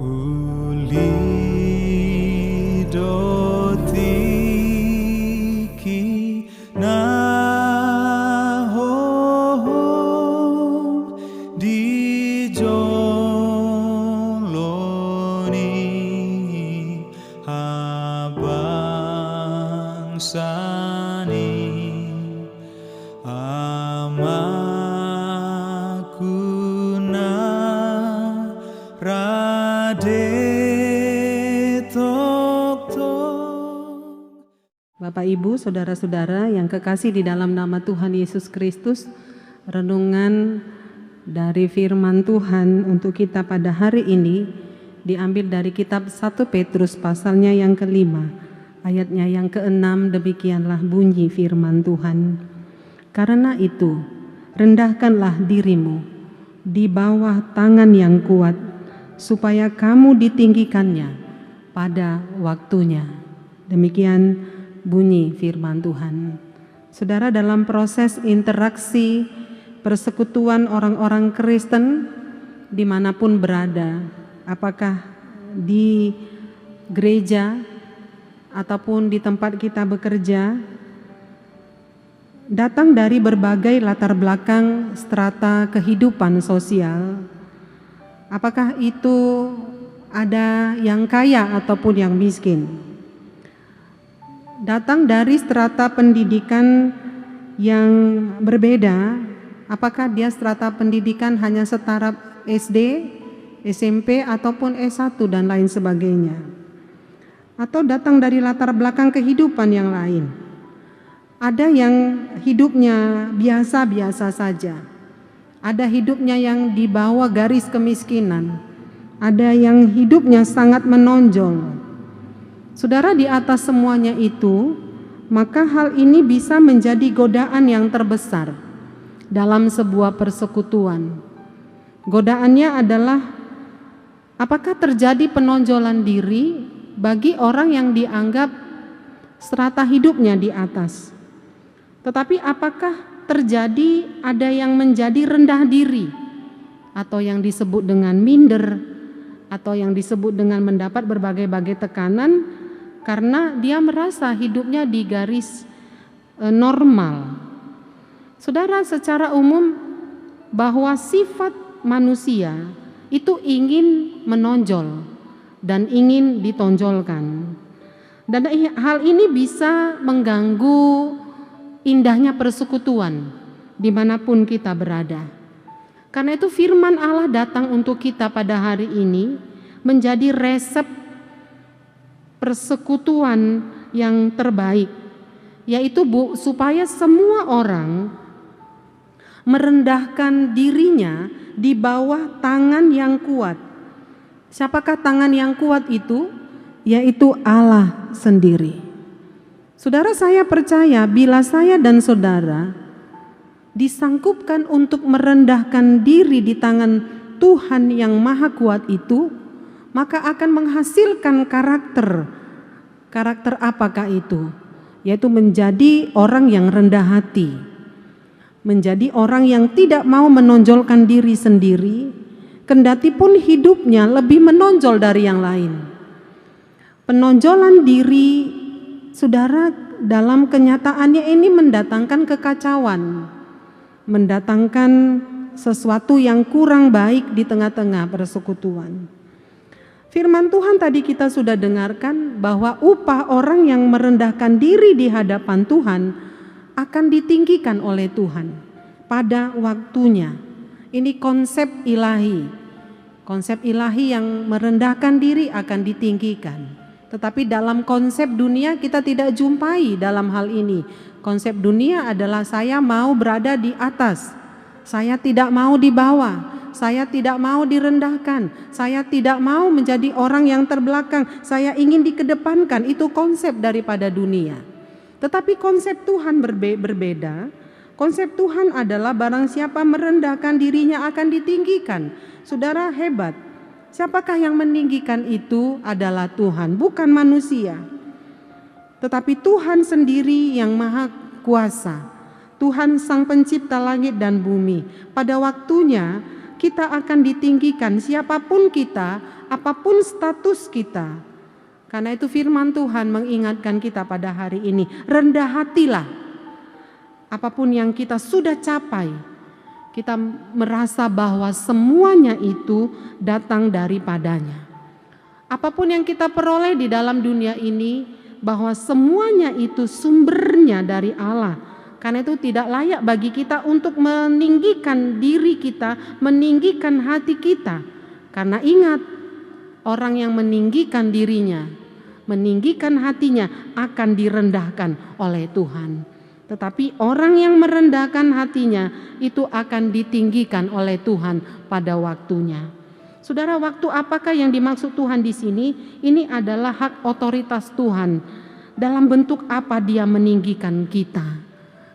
Uli dotiki na ho di joloni abang sani amakuna Bapak Ibu, saudara-saudara yang kekasih di dalam nama Tuhan Yesus Kristus, renungan dari firman Tuhan untuk kita pada hari ini diambil dari kitab 1 Petrus pasalnya yang kelima, ayatnya yang keenam. Demikianlah bunyi firman Tuhan. Karena itu, rendahkanlah dirimu di bawah tangan yang kuat, supaya kamu ditinggikannya pada waktunya. Demikian bunyi firman Tuhan. Saudara, dalam proses interaksi persekutuan orang-orang Kristen dimanapun berada, apakah di gereja ataupun di tempat kita bekerja, datang dari berbagai latar belakang strata kehidupan sosial. Apakah itu ada yang kaya ataupun yang miskin? Datang dari strata pendidikan yang berbeda, apakah dia strata pendidikan hanya setara SD, SMP, ataupun S1 dan lain sebagainya, atau datang dari latar belakang kehidupan yang lain. Ada yang hidupnya biasa-biasa saja, ada hidupnya yang di bawah garis kemiskinan, ada yang hidupnya sangat menonjol. Saudara, di atas semuanya itu, maka hal ini bisa menjadi godaan yang terbesar dalam sebuah persekutuan. Godaannya adalah, apakah terjadi penonjolan diri bagi orang yang dianggap strata hidupnya di atas? Tetapi apakah terjadi ada yang menjadi rendah diri, atau yang disebut dengan minder, atau yang disebut dengan mendapat berbagai-bagai tekanan karena dia merasa hidupnya di garis normal? Saudara, secara umum bahwa sifat manusia itu ingin menonjol dan ingin ditonjolkan, dan hal ini bisa mengganggu indahnya persekutuan dimanapun kita berada. Karena itu firman Allah datang untuk kita pada hari ini menjadi resep persekutuan yang terbaik, yaitu supaya semua orang merendahkan dirinya di bawah tangan yang kuat. Siapakah tangan yang kuat itu? Yaitu Allah sendiri. Saudara, saya percaya bila saya dan saudara disangkupkan untuk merendahkan diri di tangan Tuhan yang Maha Kuat itu, maka akan menghasilkan karakter apakah itu? Yaitu menjadi orang yang rendah hati, menjadi orang yang tidak mau menonjolkan diri sendiri, kendati pun hidupnya lebih menonjol dari yang lain. Penonjolan diri, saudara, dalam kenyataannya ini mendatangkan kekacauan, mendatangkan sesuatu yang kurang baik di tengah-tengah persekutuan. Firman Tuhan tadi kita sudah dengarkan bahwa upah orang yang merendahkan diri di hadapan Tuhan akan ditinggikan oleh Tuhan pada waktunya. Ini konsep ilahi. Konsep ilahi yang merendahkan diri akan ditinggikan. Tetapi dalam konsep dunia kita tidak jumpai dalam hal ini. Konsep dunia adalah saya mau berada di atas, saya tidak mau di bawah. Saya tidak mau direndahkan, saya tidak mau menjadi orang yang terbelakang, saya ingin dikedepankan. Itu konsep daripada dunia. Tetapi konsep Tuhan berbeda. Konsep Tuhan adalah barang siapa merendahkan dirinya akan ditinggikan. Saudara, hebat. Siapakah yang meninggikan itu? Adalah Tuhan, bukan manusia. Tetapi Tuhan sendiri yang Maha Kuasa, Tuhan Sang Pencipta langit dan bumi. Pada waktunya kita akan ditinggikan, siapapun kita apapun status kita. Karena itu firman Tuhan mengingatkan kita pada hari ini, rendah hatilah. Apapun yang kita sudah capai, kita merasa bahwa semuanya itu datang daripadanya. Apapun yang kita peroleh di dalam dunia ini, bahwa semuanya itu sumbernya dari Allah. Karena itu tidak layak bagi kita untuk meninggikan diri kita, meninggikan hati kita. Karena ingat, orang yang meninggikan dirinya, meninggikan hatinya akan direndahkan oleh Tuhan. Tetapi orang yang merendahkan hatinya itu akan ditinggikan oleh Tuhan pada waktunya. Saudara, waktu apakah yang dimaksud Tuhan di sini? Ini adalah hak otoritas Tuhan. Dalam bentuk apa Dia meninggikan kita?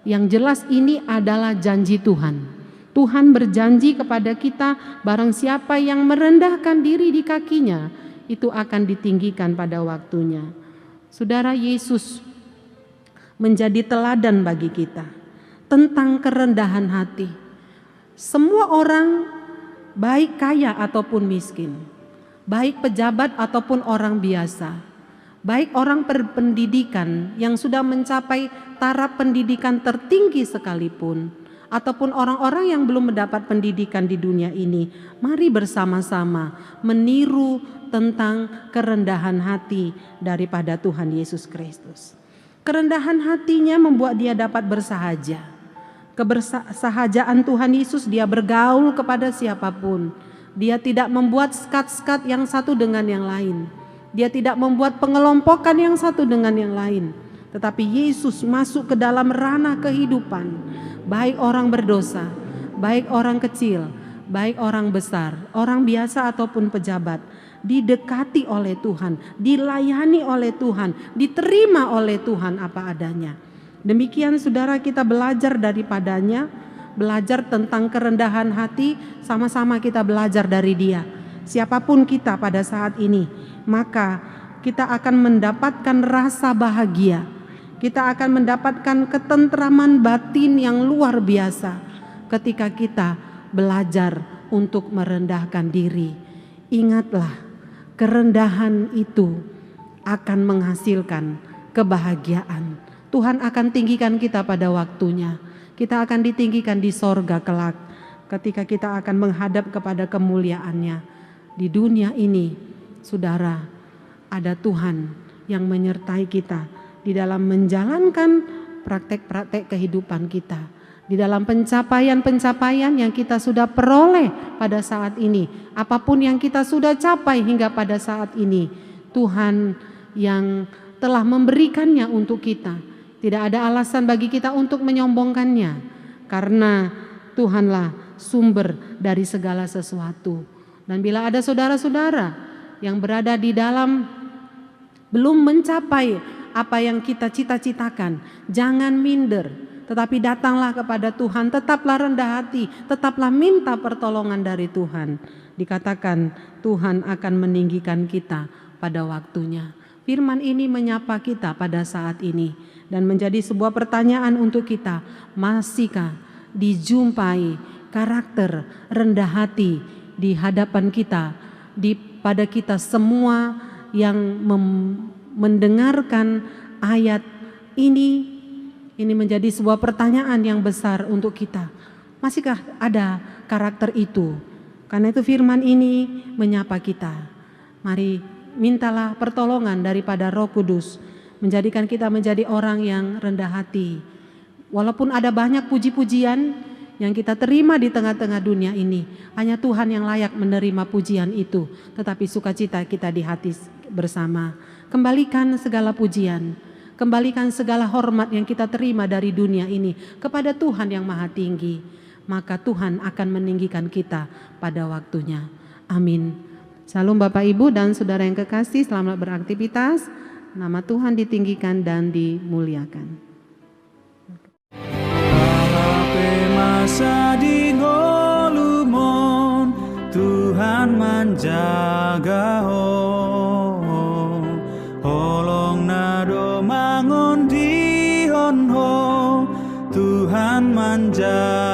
Yang jelas ini adalah janji Tuhan. Tuhan berjanji kepada kita, barang siapa yang merendahkan diri di kakinya, itu akan ditinggikan pada waktunya. Saudara, Yesus menjadi teladan bagi kita tentang kerendahan hati. Semua orang, baik kaya ataupun miskin, baik pejabat ataupun orang biasa, baik orang berpendidikan yang sudah mencapai taraf pendidikan tertinggi sekalipun, ataupun orang-orang yang belum mendapat pendidikan di dunia ini, mari bersama-sama meniru tentang kerendahan hati daripada Tuhan Yesus Kristus. Kerendahan hatinya membuat dia dapat bersahaja. Kebersahajaan Tuhan Yesus, dia bergaul kepada siapapun. Dia tidak membuat skat-skat yang satu dengan yang lain. Dia tidak membuat pengelompokan yang satu dengan yang lain. Tetapi Yesus masuk ke dalam ranah kehidupan. Baik orang berdosa, baik orang kecil, baik orang besar, orang biasa ataupun pejabat. Didekati oleh Tuhan, dilayani oleh Tuhan, diterima oleh Tuhan apa adanya. Demikian saudara, kita belajar daripadanya, belajar tentang kerendahan hati, sama-sama kita belajar dari Dia. Siapapun kita pada saat ini, maka kita akan mendapatkan rasa bahagia. Kita akan mendapatkan ketentraman batin yang luar biasa ketika kita belajar untuk merendahkan diri. Ingatlah, kerendahan itu akan menghasilkan kebahagiaan. Tuhan akan tinggikan kita pada waktunya. Kita akan ditinggikan di sorga kelak ketika kita akan menghadap kepada kemuliaannya. Di dunia ini, saudara, ada Tuhan yang menyertai kita di dalam menjalankan praktek-praktek kehidupan kita, di dalam pencapaian-pencapaian yang kita sudah peroleh pada saat ini. Apapun yang kita sudah capai hingga pada saat ini, Tuhan yang telah memberikannya untuk kita. Tidak ada alasan bagi kita untuk menyombongkannya, karena Tuhanlah sumber dari segala sesuatu. Dan bila ada saudara-saudara yang berada di dalam belum mencapai apa yang kita cita-citakan, jangan minder, tetapi datanglah kepada Tuhan, tetaplah rendah hati, tetaplah minta pertolongan dari Tuhan. Dikatakan Tuhan akan meninggikan kita pada waktunya. Firman ini menyapa kita pada saat ini dan menjadi sebuah pertanyaan untuk kita. Masihkah dijumpai karakter rendah hati di hadapan kita, pada kita semua yang mendengarkan ayat ini? Ini menjadi sebuah pertanyaan yang besar untuk kita. Masihkah ada karakter itu? Karena itu firman ini menyapa kita. Mari mintalah pertolongan daripada Roh Kudus, menjadikan kita menjadi orang yang rendah hati. Walaupun ada banyak puji-pujian yang kita terima di tengah-tengah dunia ini, hanya Tuhan yang layak menerima pujian itu. Tetapi sukacita kita di hati bersama. Kembalikan segala pujian, kembalikan segala hormat yang kita terima dari dunia ini kepada Tuhan yang Maha Tinggi. Maka Tuhan akan meninggikan kita pada waktunya. Amin. Salam Bapak Ibu dan saudara yang kekasih, selamat beraktivitas. Nama Tuhan ditinggikan dan dimuliakan. masa di ngolumon Tuhan menjaga holong nado mangon di honho Tuhan menjaga